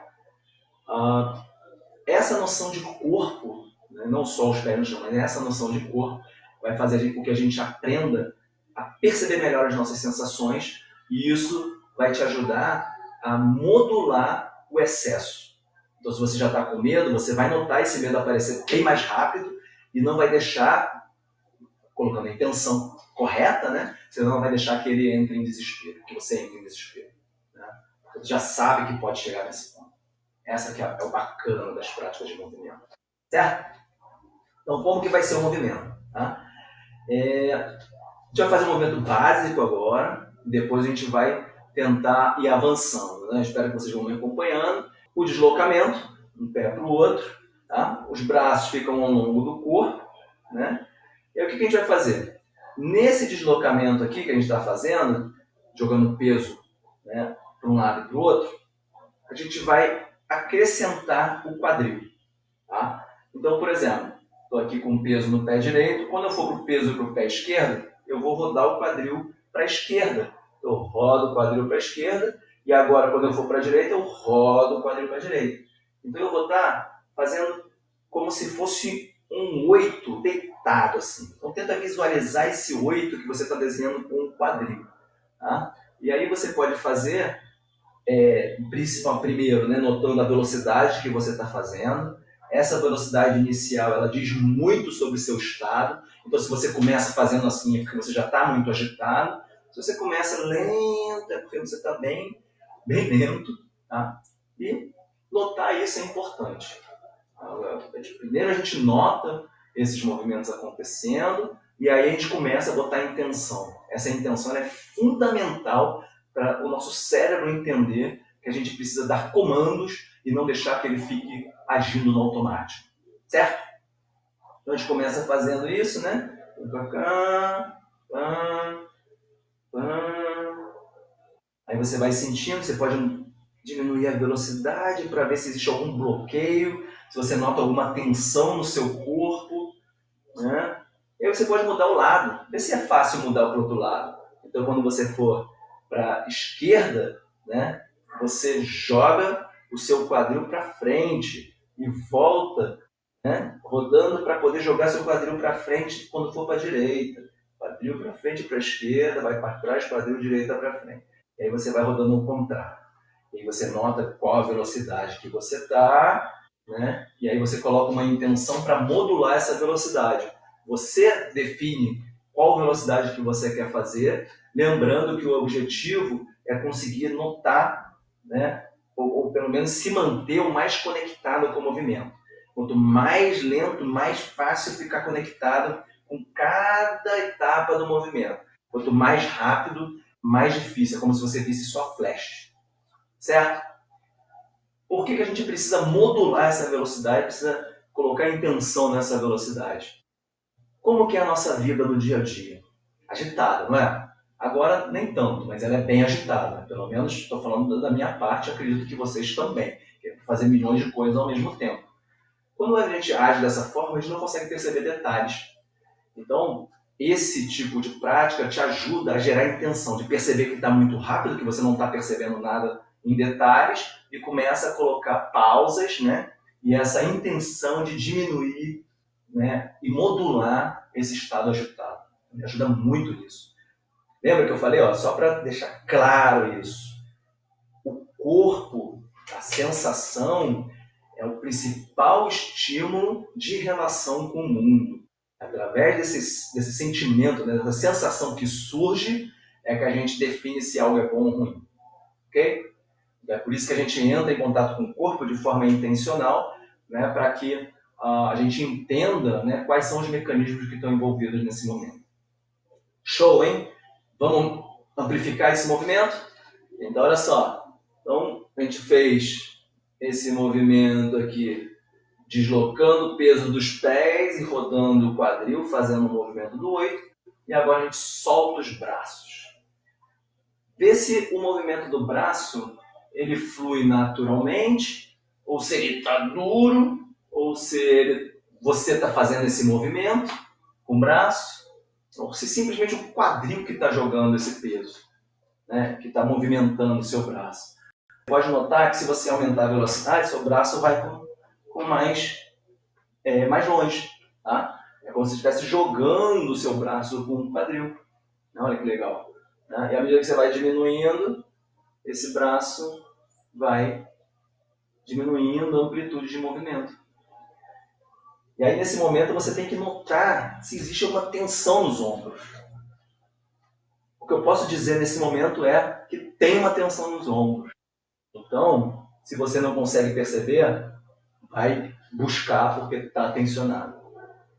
Essa noção de corpo, né, não só os pés no chão, mas essa noção de corpo vai fazer com que a gente aprenda a perceber melhor as nossas sensações e isso vai te ajudar a modular o excesso. Então, se você já está com medo, você vai notar esse medo aparecer bem mais rápido e não vai deixar, colocando a intenção correta, né? Você não vai deixar que ele entre em desespero, que você entre em desespero. Né? Você já sabe que pode chegar nesse ponto. Essa que é o bacana das práticas de movimento. Certo? Então, como que vai ser o movimento? Tá? A gente vai fazer um movimento básico agora, depois a gente vai tentar ir avançando. Né? Espero que vocês vão me acompanhando. O deslocamento, um pé para o outro. Tá? Os braços ficam ao longo do corpo. Né? E aí o que a gente vai fazer? Nesse deslocamento aqui que a gente está fazendo, jogando peso, né, para um lado e para o outro, a gente vai acrescentar o quadril. Tá? Então, por exemplo, estou aqui com peso no pé direito, quando eu for para o peso para o pé esquerdo, eu vou rodar o quadril para a esquerda. Eu rodo o quadril para a esquerda E agora, quando eu for para a direita, eu rodo o quadril para a direita. Então eu vou estar fazendo como se fosse um 8 deitado assim. Então tenta visualizar esse 8 que você está desenhando com o quadril. Tá? E aí você pode fazer, principal, primeiro, né, notando a velocidade que você está fazendo. Essa velocidade inicial, ela diz muito sobre o seu estado. Então, se você começa fazendo assim, é porque você já está muito agitado. Se você começa lento, é porque você está bem lento. Tá? E notar isso é importante. Primeiro a gente nota esses movimentos acontecendo e aí a gente começa a botar intenção. Essa intenção é fundamental para o nosso cérebro entender que a gente precisa dar comandos e não deixar que ele fique agindo no automático. Certo? Então a gente começa fazendo isso, né? Aí você vai sentindo, você pode diminuir a velocidade para ver se existe algum bloqueio, se você nota alguma tensão no seu corpo, né? E aí você pode mudar o lado, ver se é fácil mudar para o outro lado. Então, quando você for para a esquerda, né, você joga o seu quadril para frente e volta, né, rodando para poder jogar seu quadril para frente quando for para a direita. Quadril para frente para a esquerda, vai para trás, quadril direita para frente. E aí você vai rodando ao contrário. E aí você nota qual a velocidade que você está, né? E aí você coloca uma intenção para modular essa velocidade. Você define qual velocidade que você quer fazer, lembrando que o objetivo é conseguir notar, né? Ou pelo menos se manter o mais conectado com o movimento. Quanto mais lento, mais fácil ficar conectado com cada etapa do movimento. Quanto mais rápido, mais difícil. É como se você visse só flash. Certo? Por que a gente precisa modular essa velocidade, precisa colocar intenção nessa velocidade? Como que é a nossa vida no dia a dia? Agitada, não é? Agora, nem tanto, mas ela é bem agitada. Pelo menos estou falando da minha parte, acredito que vocês também. Que é fazer milhões de coisas ao mesmo tempo. Quando a gente age dessa forma, a gente não consegue perceber detalhes. Então, esse tipo de prática te ajuda a gerar intenção, de perceber que está muito rápido, que você não está percebendo nada em detalhes, e começa a colocar pausas, né? E essa intenção de diminuir, né? E modular esse estado agitado. Me ajuda muito nisso. Lembra que eu falei, ó, só para deixar claro isso, o corpo, a sensação, é o principal estímulo de relação com o mundo. Através desse sentimento, né, dessa sensação que surge, é que a gente define se algo é bom ou ruim. Ok? É por isso que a gente entra em contato com o corpo de forma intencional, né, para que a gente entenda, né, quais são os mecanismos que estão envolvidos nesse momento. Show, hein? Vamos amplificar esse movimento? Então, olha só. Então, a gente fez esse movimento aqui, deslocando o peso dos pés e rodando o quadril, fazendo o movimento do 8. E agora a gente solta os braços. Vê se o movimento do braço ele flui naturalmente, ou se ele está duro, ou se você está fazendo esse movimento com o braço, ou se simplesmente o quadril que está jogando esse peso, né, que está movimentando o seu braço. Pode notar que se você aumentar a velocidade, seu braço vai com mais longe. Tá? É como se estivesse jogando o seu braço com o quadril. Olha que legal. Né? E à medida que você vai diminuindo, esse braço vai diminuindo a amplitude de movimento. E aí, nesse momento, você tem que notar se existe alguma tensão nos ombros. O que eu posso dizer nesse momento é que tem uma tensão nos ombros. Então, se você não consegue perceber, vai buscar porque está tensionado.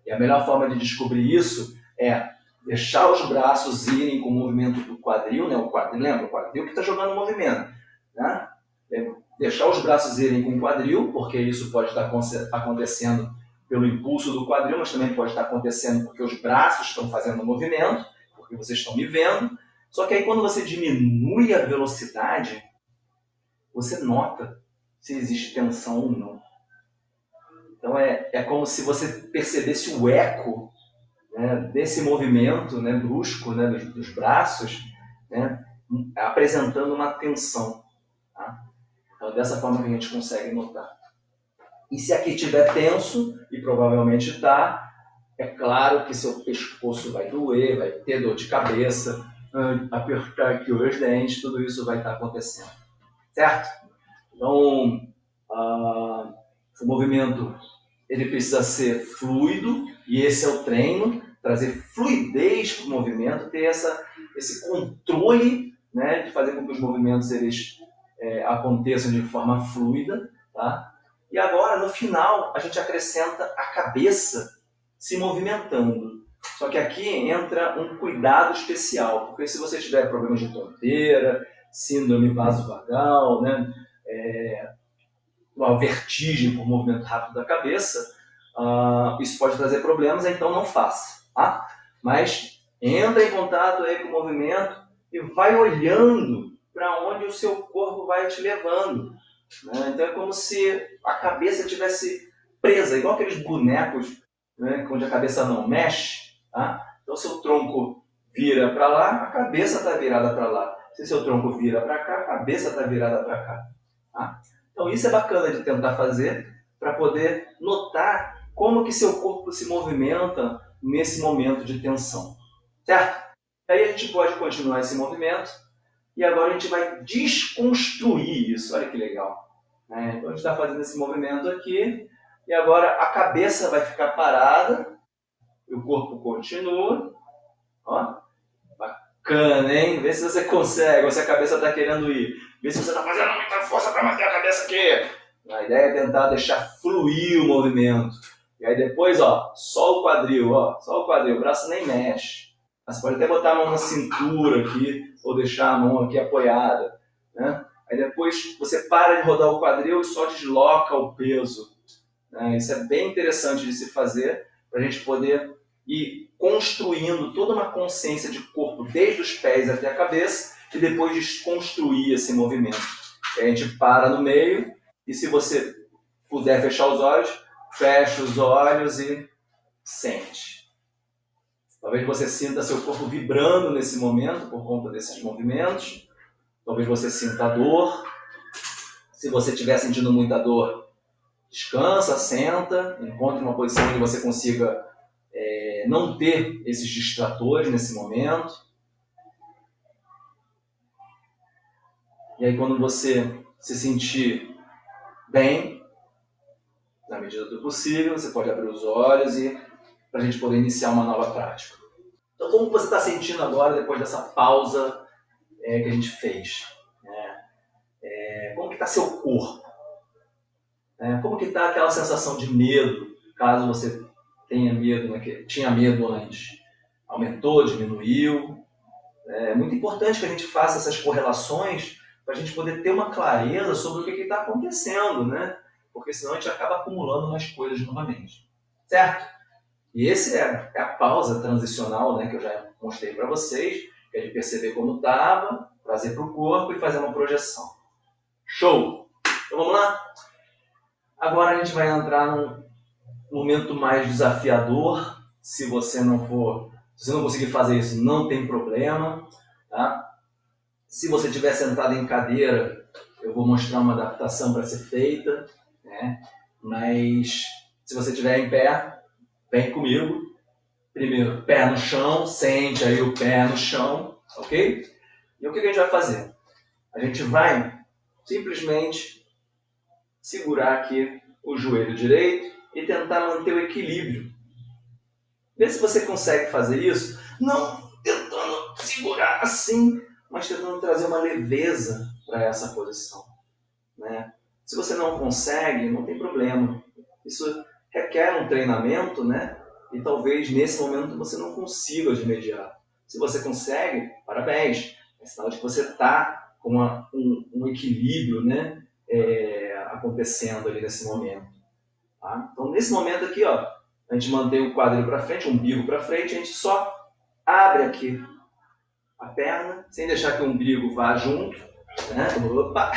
E a melhor forma de descobrir isso é deixar os braços irem com o movimento do quadril, né? O quadril, lembra? O quadril que está jogando o movimento. Né? Deixar os braços irem com o quadril, porque isso pode estar acontecendo pelo impulso do quadril, mas também pode estar acontecendo porque os braços estão fazendo o movimento, porque vocês estão me vendo. Só que aí quando você diminui a velocidade, você nota se existe tensão ou não. Então é como se você percebesse o eco, né, desse movimento, né, brusco, né, dos braços, né, apresentando uma tensão. Tá? Então, dessa forma que a gente consegue notar. E se aqui estiver tenso, e provavelmente está, é claro que seu pescoço vai doer, vai ter dor de cabeça, apertar aqui os dentes, tudo isso vai estar acontecendo. Certo? Então, o movimento ele precisa ser fluido, e esse é o treino, trazer fluidez para o movimento, ter esse controle, né, de fazer com que os movimentos eles aconteçam de forma fluida. Tá? E agora, no final, a gente acrescenta a cabeça se movimentando. Só que aqui entra um cuidado especial, porque se você tiver problemas de tonteira, síndrome vasovagal, né, uma vertigem por movimento rápido da cabeça, isso pode trazer problemas, então não faça. Tá? Mas entra em contato aí com o movimento e vai olhando para onde o seu corpo vai te levando. Né? Então é como se a cabeça estivesse presa, igual aqueles bonecos, né, onde a cabeça não mexe. Tá? Então seu tronco vira para lá, a cabeça está virada para lá. Se seu tronco vira para cá, a cabeça está virada para cá. Tá? Então isso é bacana de tentar fazer para poder notar como que seu corpo se movimenta nesse momento de tensão. Certo? Aí a gente pode continuar esse movimento e agora a gente vai desconstruir isso. Olha que legal. Então a gente está fazendo esse movimento aqui e agora a cabeça vai ficar parada e o corpo continua. Ó, bacana, hein? Vê se você consegue, ou se a cabeça está querendo ir. Vê se você está fazendo muita força para manter a cabeça aqui. A ideia é tentar deixar fluir o movimento. E aí depois, ó, só o quadril, o braço nem mexe. Você pode até botar a mão na cintura aqui, ou deixar a mão aqui apoiada. Né? Aí depois você para de rodar o quadril e só desloca o peso. Né? Isso é bem interessante de se fazer, para a gente poder ir construindo toda uma consciência de corpo, desde os pés até a cabeça, e depois desconstruir esse movimento. A gente para no meio, e se você puder fechar os olhos, fecha os olhos e sente. Talvez você sinta seu corpo vibrando nesse momento por conta desses movimentos. Talvez você sinta dor. Se você estiver sentindo muita dor, descansa, senta, encontre uma posição onde você consiga não ter esses distratores nesse momento. E aí quando você se sentir bem, na medida do possível, você pode abrir os olhos e para a gente poder iniciar uma nova prática. Então, como você está sentindo agora, depois dessa pausa que a gente fez? Como que está seu corpo? Como que está aquela sensação de medo, caso você tenha medo, tinha medo antes? Aumentou, diminuiu? É muito importante que a gente faça essas correlações para a gente poder ter uma clareza sobre o que está acontecendo, né? Porque senão a gente acaba acumulando mais coisas novamente. Certo? E esse é a pausa transicional, né, que eu já mostrei para vocês, que é de perceber como estava, trazer para o corpo e fazer uma projeção. Show! Então vamos lá? Agora a gente vai entrar num momento mais desafiador. Se você não conseguir fazer isso, não tem problema. Tá? Se você estiver sentado em cadeira, eu vou mostrar uma adaptação para ser feita. Né? Mas se você estiver em pé, vem comigo. Primeiro, pé no chão, sente aí o pé no chão, ok? E o que a gente vai fazer? A gente vai simplesmente segurar aqui o joelho direito e tentar manter o equilíbrio. Vê se você consegue fazer isso, não tentando segurar assim, mas tentando trazer uma leveza para essa posição. Né? Se você não consegue, não tem problema. Isso requer um treinamento, né? E talvez nesse momento você não consiga de imediato. Se você consegue, parabéns. É sinal de que você está com um equilíbrio, né? Acontecendo ali nesse momento. Tá? Então nesse momento aqui, ó, a gente mantém o quadril para frente, o umbigo para frente, a gente só abre aqui a perna, sem deixar que o umbigo vá junto. Né? Opa!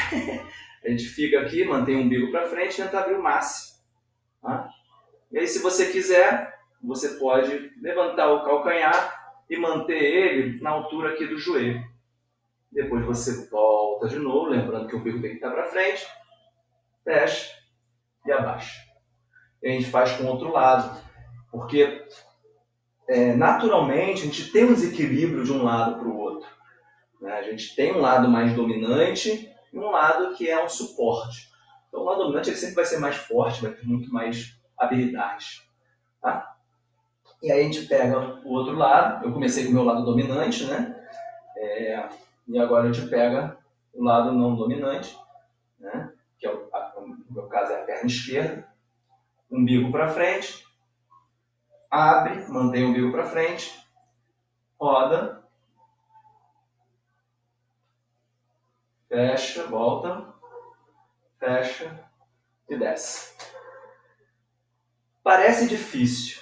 A gente fica aqui, mantém o umbigo para frente e tenta abrir o máximo. Tá? E aí, se você quiser, você pode levantar o calcanhar e manter ele na altura aqui do joelho. depois você volta de novo, lembrando que o bico tem que estar para frente, fecha e abaixa. E a gente faz com o outro lado, porque naturalmente a gente tem um desequilíbrio de um lado para o outro. Né? A gente tem um lado mais dominante e um lado que é um suporte. Então o lado dominante ele sempre vai ser mais forte, vai ter muito mais habilidades. Tá? E aí a gente pega o outro lado, eu comecei com o meu lado dominante, né? E agora a gente pega o lado não dominante, né? Que é no meu caso é a perna esquerda, umbigo para frente, abre, mantém o umbigo para frente, roda, fecha, volta, fecha e desce. Parece difícil,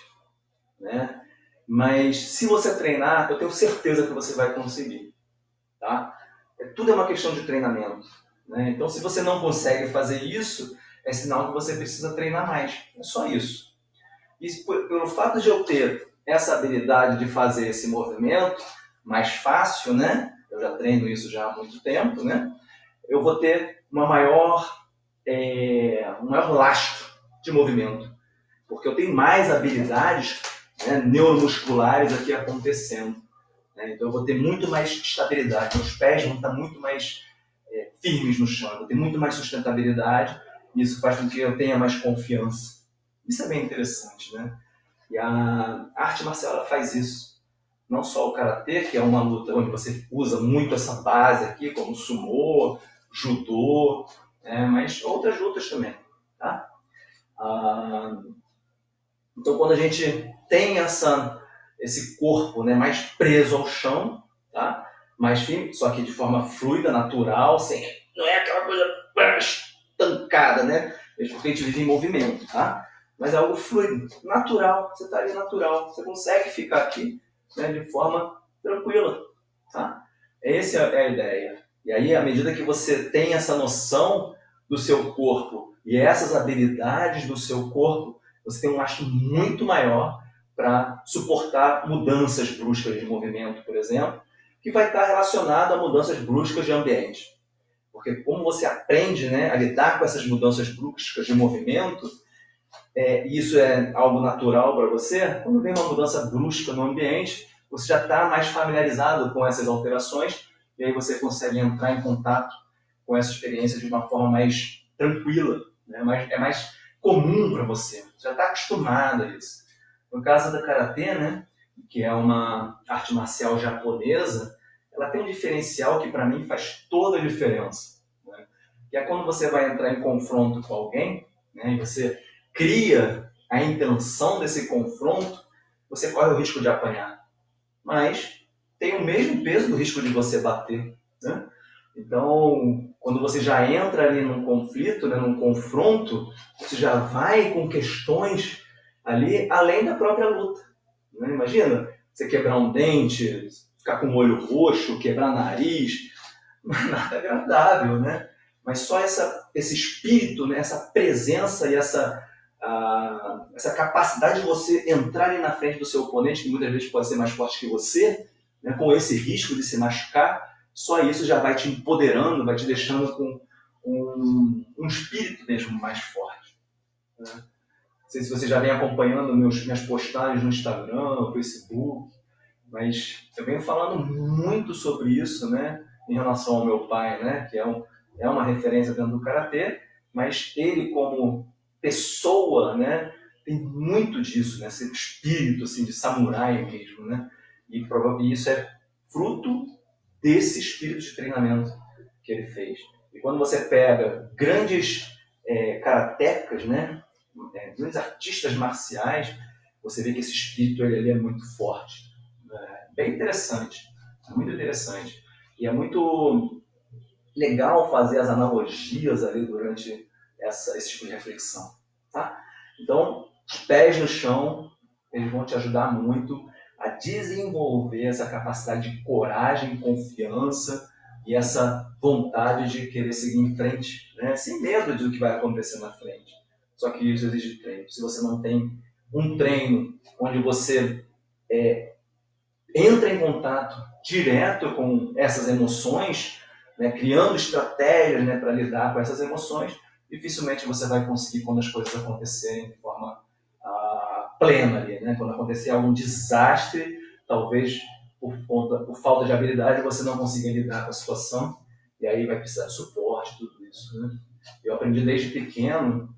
né? Mas se você treinar, eu tenho certeza que você vai conseguir, tá? Tudo é uma questão de treinamento, né? Então, se você não consegue fazer isso, é sinal que você precisa treinar mais. É só isso. E pelo fato de eu ter essa habilidade de fazer esse movimento mais fácil, né? Eu já treino isso já há muito tempo, né? Eu vou ter um maior lastro de movimento, porque eu tenho mais habilidades, né, neuromusculares aqui acontecendo. Né? Então eu vou ter muito mais estabilidade, meus pés vão estar muito mais firmes no chão, eu vou ter muito mais sustentabilidade, e isso faz com que eu tenha mais confiança. Isso é bem interessante, né? E a arte marcial ela faz isso. Não só o karatê, que é uma luta onde você usa muito essa base aqui, como sumô, judô, mas outras lutas também. Tá? Então, quando a gente tem esse corpo, né, mais preso ao chão, tá? Mais firme, só que de forma fluida, natural, sem, não é aquela coisa estancada, né? Porque a gente vive em movimento, tá? Mas é algo fluido, natural. Você está ali natural. Você consegue ficar aqui, né, de forma tranquila, tá? Essa é a ideia. E aí, à medida que você tem essa noção do seu corpo e essas habilidades do seu corpo, você tem um lastro muito maior para suportar mudanças bruscas de movimento, por exemplo, que vai estar relacionado a mudanças bruscas de ambiente. Porque como você aprende, né, a lidar com essas mudanças bruscas de movimento, e isso é algo natural para você, quando vem uma mudança brusca no ambiente, você já está mais familiarizado com essas alterações e aí você consegue entrar em contato com essa experiência de uma forma mais tranquila, né? É mais comum para você, você já está acostumado a isso. No caso da Karatê, né, que é uma arte marcial japonesa, ela tem um diferencial que para mim faz toda a diferença, né? Que é quando você vai entrar em confronto com alguém, né, e você cria a intenção desse confronto, você corre o risco de apanhar. Mas tem o mesmo peso do risco de você bater, né? Então, quando você já entra ali num conflito, né, num confronto, você já vai com questões ali além da própria luta. Né? Imagina você quebrar um dente, ficar com o olho roxo, quebrar nariz, não é nada agradável, né? Mas só esse espírito, né, essa presença e essa capacidade de você entrar ali na frente do seu oponente, que muitas vezes pode ser mais forte que você, né, com esse risco de se machucar, só isso já vai te empoderando, vai te deixando com um espírito mesmo mais forte. Né? Não sei se você já vem acompanhando minhas postagens no Instagram, no Facebook, mas eu venho falando muito sobre isso, né, em relação ao meu pai, né, que é uma referência dentro do Karatê, mas ele como pessoa, né, tem muito disso, né, esse espírito assim, de samurai mesmo, né, e isso é fruto desse espírito de treinamento que ele fez. E quando você pega grandes karatecas, né, grandes artistas marciais, você vê que esse espírito ele é muito forte. Bem interessante, muito interessante. E é muito legal fazer as analogias ali durante esse tipo de reflexão. Tá? Então, os pés no chão, eles vão te ajudar muito a desenvolver essa capacidade de coragem, confiança e essa vontade de querer seguir em frente, né? Sem medo do que vai acontecer na frente. Só que isso exige treino. Se você não tem um treino onde você entra em contato direto com essas emoções, né, criando estratégias, né, para lidar com essas emoções, dificilmente você vai conseguir quando as coisas acontecerem de forma plena ali, né? Quando acontecer algum desastre, talvez por falta de habilidade você não consiga lidar com a situação e aí vai precisar de suporte, tudo isso, né? Eu aprendi desde pequeno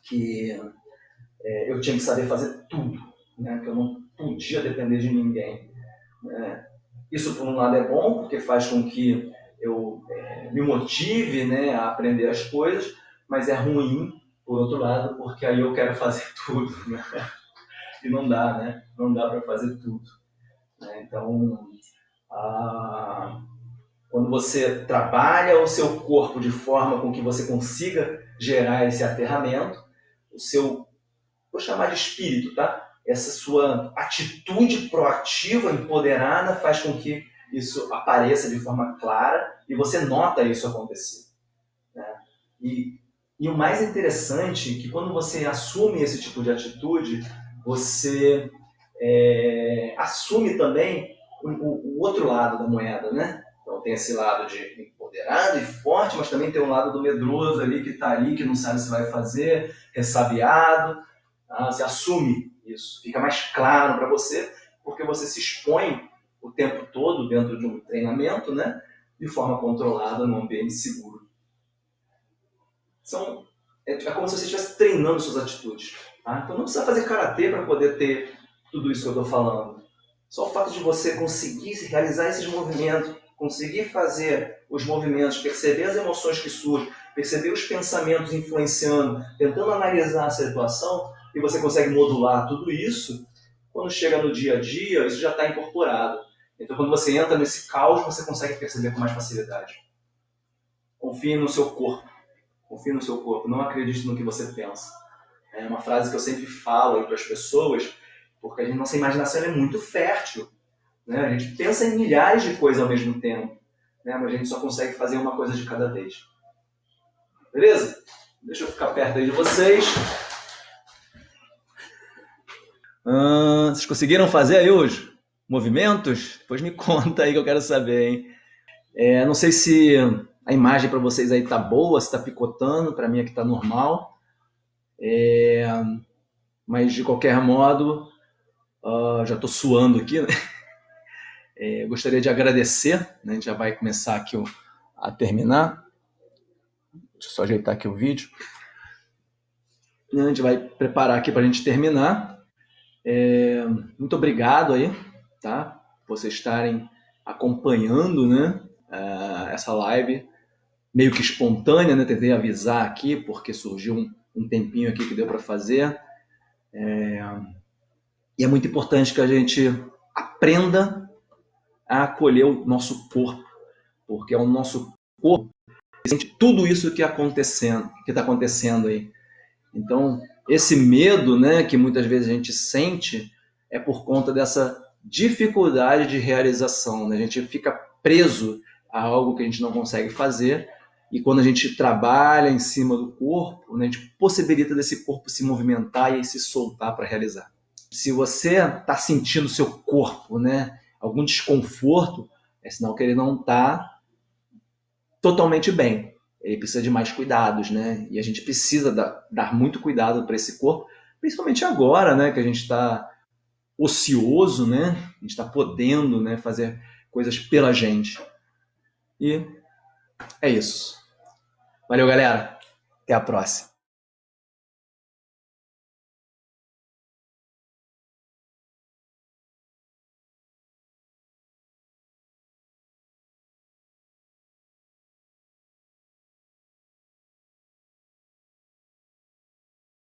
que eu tinha que saber fazer tudo, né? Que eu não podia depender de ninguém, né? Isso, por um lado, é bom, porque faz com que eu me motive, né, a aprender as coisas, mas é ruim, por outro lado, porque aí eu quero fazer tudo, né? E não dá, né? Não dá para fazer tudo, né? Então, quando você trabalha o seu corpo de forma com que você consiga gerar esse aterramento, o seu, vou chamar de espírito, tá? Essa sua atitude proativa, empoderada, faz com que isso apareça de forma clara e você nota isso acontecer, né? E o mais interessante é que quando você assume esse tipo de atitude, você assume também o outro lado da moeda, né? Então tem esse lado de empoderado e forte, mas também tem um lado do medroso ali que está ali, que não sabe se vai fazer, ressabiado. Você assume isso, fica mais claro para você, porque você se expõe o tempo todo dentro de um treinamento, né? De forma controlada, num ambiente seguro. É como se você estivesse treinando suas atitudes. Tá? Então não precisa fazer karatê para poder ter tudo isso que eu estou falando. Só o fato de você conseguir realizar esses movimentos, conseguir fazer os movimentos, perceber as emoções que surgem, perceber os pensamentos influenciando, tentando analisar a situação, e você consegue modular tudo isso, quando chega no dia a dia, isso já está incorporado. Então quando você entra nesse caos, você consegue perceber com mais facilidade. Confie no seu corpo. Confie no seu corpo. Não acredite no que você pensa. É uma frase que eu sempre falo para as pessoas, porque a nossa imaginação é muito fértil, né? A gente pensa em milhares de coisas ao mesmo tempo, né? Mas a gente só consegue fazer uma coisa de cada vez. Beleza? Deixa eu ficar perto aí de vocês. Vocês conseguiram fazer aí os movimentos? Pois me conta aí que eu quero saber, hein? Não sei se a imagem para vocês aí tá boa, se tá picotando, para mim aqui tá normal. Mas de qualquer modo, já estou suando aqui, né? Gostaria de agradecer, né? A gente já vai começar aqui a terminar. Deixa eu só ajeitar aqui o vídeo. A gente vai preparar aqui para a gente terminar. Muito obrigado aí, tá? Por vocês estarem acompanhando, né? Essa live meio que espontânea, né? Tentei avisar aqui porque surgiu um tempinho aqui que deu para fazer. E é muito importante que a gente aprenda a acolher o nosso corpo, porque é o nosso corpo que sente tudo isso que está acontecendo aí. Então, esse medo, né, que muitas vezes a gente sente é por conta dessa dificuldade de realização, né? A gente fica preso a algo que a gente não consegue fazer e quando a gente trabalha em cima do corpo, né, a gente possibilita desse corpo se movimentar e se soltar para realizar. Se você está sentindo o seu corpo, né, algum desconforto, é sinal que ele não está totalmente bem. Ele precisa de mais cuidados, né? E a gente precisa dar muito cuidado para esse corpo, principalmente agora, né, que a gente está ocioso, né? A gente está podendo, né, fazer coisas pela gente. E é isso. Valeu, galera. Até a próxima.